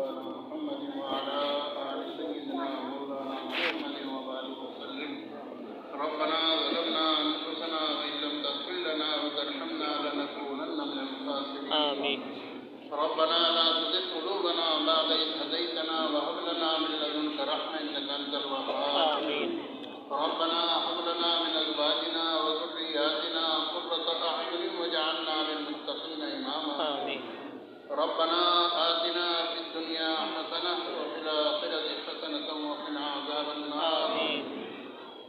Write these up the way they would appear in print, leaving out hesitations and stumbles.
مولانا محمد وعلى آل سيدنا مولانا محمد وبارك وسلم. ربنا ظلمنا أنفسنا وإن لم تغفر لنا وترحمنا لنكونن من الخاسرين. آمين. ربنا لا تزغ قلوبنا بعد إذ هديتنا وهب لنا من لدنك رحمة إنك أنت الوهاب. آمين. ربنا هب لنا من أزواجنا وذرياتنا قرة أعين واجعلنا للمتقين إماما. آمين. ربنا آتنا في الدنيا حسنة وفي الآخرة حسنة وقنا عذاب النار. آمين.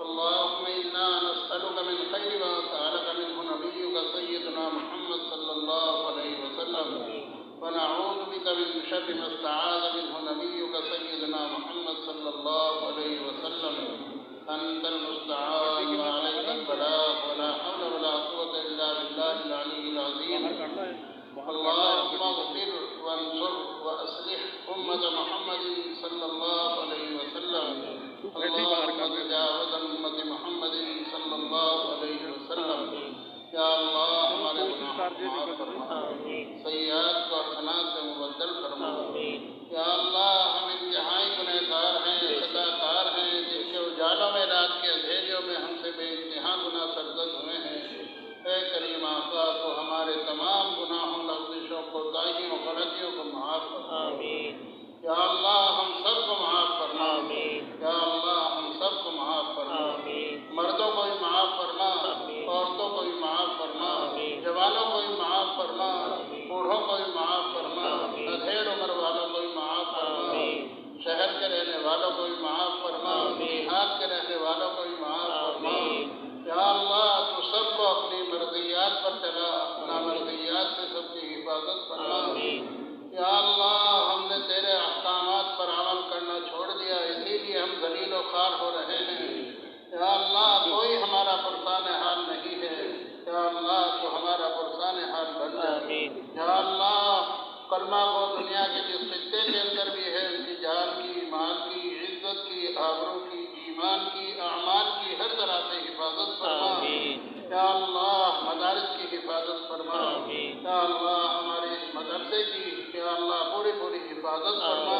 اللهم إنا نسألك من خير ما سألك منه نبيك سيدنا محمد صلى الله عليه وسلم، ونعوذ بك من شر ما استعاذ منه نبيك سيدنا محمد صلى الله عليه وسلم. أنت المستعان وعليك البلاغ ولا حول ولا قوة إلا بالله العلي العظيم. اللهم اغفر وانصر وأصلح أمة محمد صلى الله عليه وسلم. اللهم تجاوز أمة محمد صلى الله عليه وسلم. یا اللہ ہمارے گناہوں کو معاف فرما، سیئات کو حسنات سے مبدل فرما. یا اللہ ہم انتہائی گنہگار ہیں، خطا کار ہیں، جن کے اجالوں میں رات کے اندھیریوں میں ہم سے بے انتہا گناہ سرزد ہوئے ہیں. اے کریم آقا تو ہمارے تمام گناہوں لغزشوں کوتاہیوں غلطیوں کو معاف فرما. یا اللہ ہم سب کو معاف فرما. یا اللہ ہم سب کو معاف فرما. مردوں کو بھی معاف فرما، عورتوں کو بھی معاف فرما، جوانوں کو بھی معاف فرما، بوڑھوں کو بھی معاف فرما، ادھیڑ عمر والوں کو بھی معاف فرما، شہر کے رہنے والوں کو بھی معاف فرما، دیہات کے رہنے والوں کو بھی معاف فرما. یا اللہ تو سب کو اپنی مرضیات پر چلا، نامرضیات سے سب کی حفاظت فرما. یا اللہ ہم نے تیرے احکامات پر عمل کرنا چھوڑ دیا، اسی لیے ہم ذلیل و خوار ہو رہے ہیں. یا اللہ کوئی ہمارا پرسان حال نہیں ہے. یا اللہ تو ہمارا پرسان حال بن جائے. یا اللہ کلمہ کو دنیا کے جس خطے کے اندر بھی ہے ان کی جان کی، مال کی، عزت کی، آبرو کی، ایمان کی، اعمال کی ہر طرح سے حفاظت فرما. یا اللہ مدارس کی حفاظت فرما. یا اللہ ہمارے اس مدرسے کی یا اللہ پوری پوری حفاظت فرما.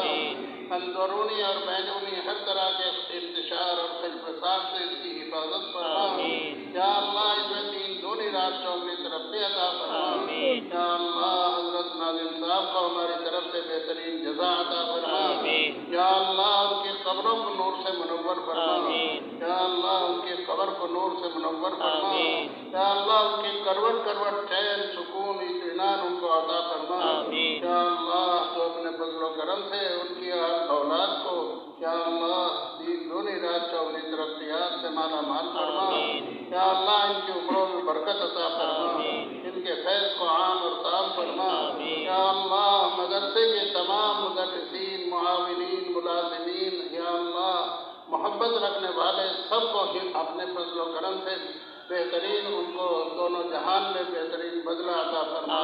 اندرونی اور بیرونی ہر طرح کے انتشار اور فساد سے اس کی حفاظت فرما. یا اللہ اس میں دین دونی رات چوگنی ترقی عطا فرما. یا اللہ حضرت ناظم صاحب کو ہماری طرف سے بہترین جزا عطا فرما. یا اللہ ان کی قبروں کو نور سے منور فرما. یا اللہ ان کی قبر کو نور سے منور فرما. یا اللہ ان کی کروٹ کروٹ چین سکون اطمینان ان کو عطا فرما. یا اللہ تو اپنے فضل و کرم سے ان کی اولاد کو یا اللہ دین دونی رات چوگنی ترقیات سے مالا مال فرما. یا اللہ ان کی عمروں میں برکت عطا فرما. ان کے فیض کو عام اور تام فرما. یا اللہ مدرسے کے تمام مدرسین، معاونین، ملازمین یا اللہ محبت رکھنے والے سب کو اپنے فضل و کرم سے بہترین ان کو دونوں جہان میں بہترین بدلہ عطا فرما.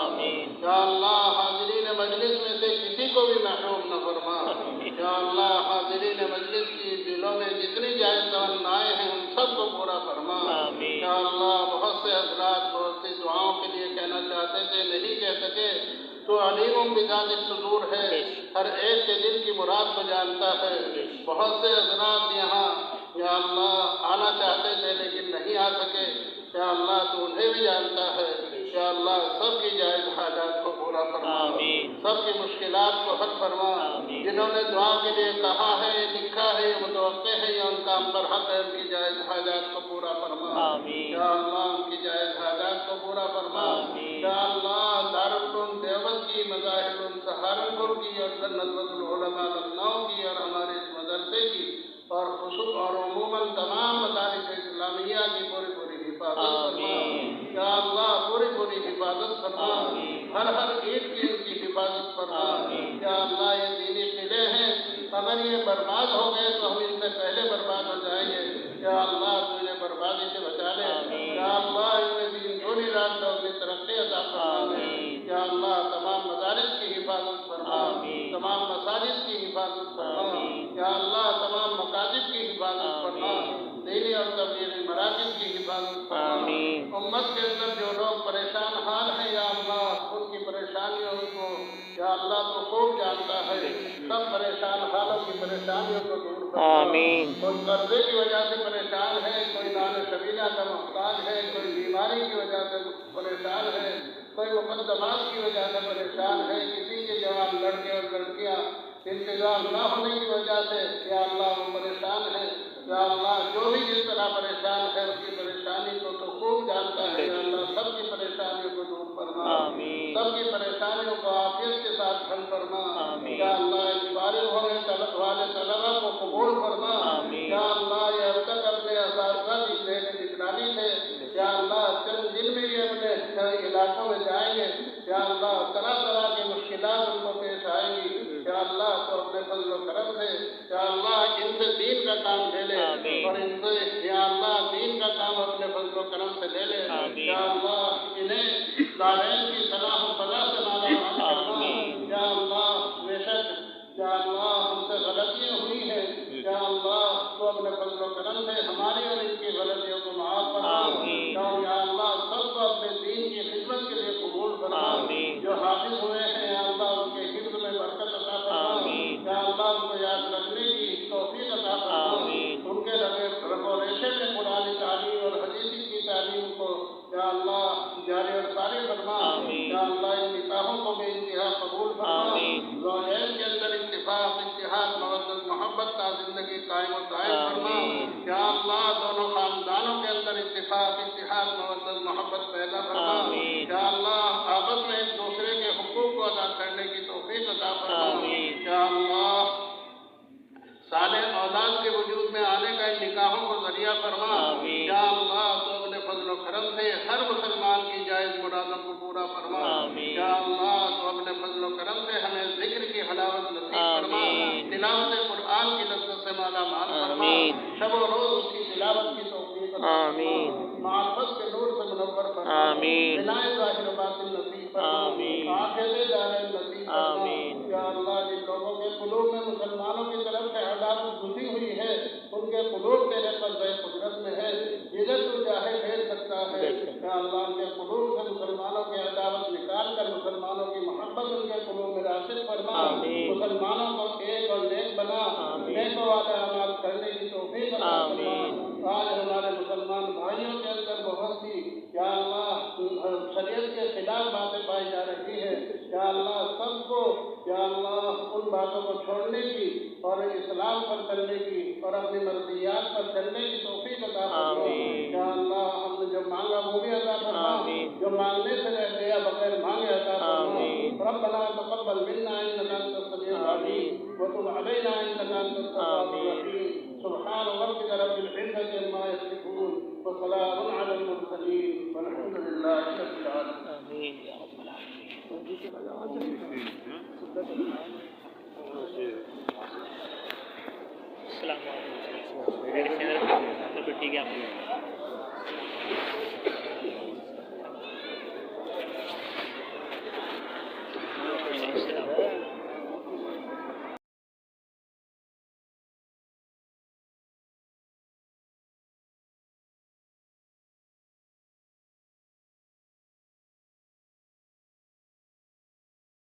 یا اللہ حاضرین مجلس میں سے کسی کو بھی محروم نہ فرما. یا اللہ حاضرین مجلس کی دلوں میں جتنی جائز تمنائیں ہیں ان سب کو پورا فرما. یا اللہ بہت سے حضرات بہت سی دعاؤں کے لیے کہنا چاہتے تھے نہیں کہہ سکے، تو علیم بذات الصدور ہے، ہر ایک کے دل کی مراد کو جانتا ہے. بہت سے حضرات یہاں یا اللہ آنا چاہتے تھے لیکن نہیں آ سکے. یا اللہ تو انہیں بھی جانتا ہے. یا اللہ سب کی جائز حاجات کو پورا فرما. سب کی مشکلات کو حل فرما. جنہوں نے دعا کے لیے کہا ہے، لکھا ہے، متوقع ہے یا ان کا ہم پر حق ہے، ان کی جائز حاجات کو پورا فرما. یا اللہ ان کی جائز حاجات کو پورا فرما. یا اللہ دارالعلوم دیوبند کی، مظاہر سہارنپور کی اور ندوۃ العلماء لکھنؤ کی اور ہمارے اس مدرسے کی اور خصوص اور عموماً تمام مدارس اسلامیہ کی پوری پوری حفاظت فرما. یا اللہ پوری پوری حفاظت فرما. ہر عید کی ان کی حفاظت فرما. یا اللہ یہ دینی قلعے ہیں، اگر یہ برباد ہو گئے تو ہم ان سے پہلے برباد ہو جائیں گے. یا اللہ تو انہیں بربادی سے بچا لے. یا اللہ ان میں دین دونی رات کو اپنی ترقی عطا فرما. یا اللہ تمام مدارس کی حفاظت فرما. تمام مساجد کی حفاظت فرما. یا اللہ تمام مقاصد کی حفاظت فرما. دینی اور تبلیغی مراکز کی حفاظت فرما. امت کے اندر جو لوگ پریشان حال ہیں یا اللہ ان کی پریشانیوں کو یا اللہ تو خوب جانتا ہے. سب پریشان حالوں کی پریشانیوں کو دور فرما۔ آمین۔ کوئی قرضے کی وجہ سے پریشان ہے، کوئی دان سبیلہ کا محتاج ہے، کوئی بیماری کی وجہ سے پریشان ہے، کوئی مقدمات کی وجہ سے پریشان ہے، کسی کے جوان لڑکے اور لڑکیاں انتظام نہ ہونے کی وجہ سے یا اللہ وہ پریشان ہے، یا اللہ جو بھی جس طرح پریشان ہے اس کی پریشانی کو تو خوب جانتا ہے، یا اللہ سب کی پریشانیوں کو دور فرما، سب کی پریشانیوں کو عافیت کے ساتھ حل فرما، یا اللہ اس فارغ ہونے والے طلبہ کو قبول فرما، یا اللہ یہ اب تک اپنے اساتذہ کی نگرانی تھے، یا اللہ چند دن میں یہ اپنے علاقوں میں جائیں گے، یا اللہ طرح طرح کی مشکلات ان کو پیش آئیں گی، یا اللہ تو اپنے فضل و کرم سے یا اللہ ان سے دین کا کام لے لے، اور ان سے یا اللہ دین کا کام اپنے فضل و کرم سے لے لے، یا اللہ انہیں دارین کی صلاح و فلاح سے مالا مال فرما، یا اللہ بے شک یا اللہ ہم سے غلطیاں ہوئی ہیں، یا اللہ تو اپنے فضل و کرم سے ہماری اور ان کی غلطیوں کو معاف فرما، یا اللہ سب کو اپنے دین کی خدمت کے لیے قبول فرما، جو حافظ ہوئے ہیں یا اللہ ان کے حفظ میں برکت عطا فرما، یا اللہ ان کو یاد رکھنے کی توفیق عطا فرما، ان کے رگ و ریشے میں قرآن تعلیم اور حدیث کی تعلیم کو یا اللہ جاری اور ساری فرما، یا اللہ ان نکاحوں کو بے انتہا قبول فرما، زوجین کے اندر اتفاق اتحاد محبت محبت کا زندگی قائم و دائم فرما، یا اللہ دونوں خاندانوں کے اندر اتفاق اتحاد محبت محبت پیدا فرما، یا اللہ آپس میں ایک دوسرے کے حقوق کو ادا کرنے کی توفیق عطا فرما، یا اللہ صالح اولاد کے وجود میں آنے کا ان نکاحوں کو ذریعہ فرما، یا اللہ تو اپنے فضل و کرم سے ہر مسلمان کی جائز مرادوں کو پورا فرما، یا اللہ تو اپنے فضل و کرم سے ہمیں ذکر کی حلاوت نصیب فرما، تلاوت قرآن کی لذت سے مالا مال فرما، شب و روز اس کی تلاوت کی توفیق عطا فرما، معرفت کے نور سے منور فرما، بنائے ظاہر و باطن نصیب فرما، عافیت دارین نصیب فرما، یا اللہ جن لوگوں کے قلوب میں مسلمانوں کی طرف سے عداوت گھسی ہوئی ہے ان کے قلوب تیرے قبضۂ قدرت میں ہے، جدھر تو چاہے بھیج سکتا ہے، یا اللہ ان کے قلوب سے مسلمانوں کی عداوت نکال کر مسلمانوں کی محبت ان کے قلوب میں راسخ فرما، مسلمانوں کو ایک اور نیک بنا، نیک والے اعمال کرنے کی توفیق عطا فرما، آج ہمارے مسلمان بھائیوں کے اندر بہت سی یا اللہ شریعت کے خلاف باتیں پائی جا رہی ہے، یا اللہ سب کو یا اللہ ان باتوں کو چھوڑنے کی اور اسلام پر چلنے کی اور اپنی مرضیات پر چلنے کی توفیق عطا فرما، یا اللہ ہم نے جو مانگا وہ بھی عطا فرما، جو مانگنے سے رہ گیا بغیر مانگے عطا فرما، ربنا تقبل منا انك انت السميع العليم وتب علينا انك انت التواب الرحيم، سبحان ربك رب العزة عما يصفون وسلام على المرسلين والحمد لله رب العالمين. السلام علیکم.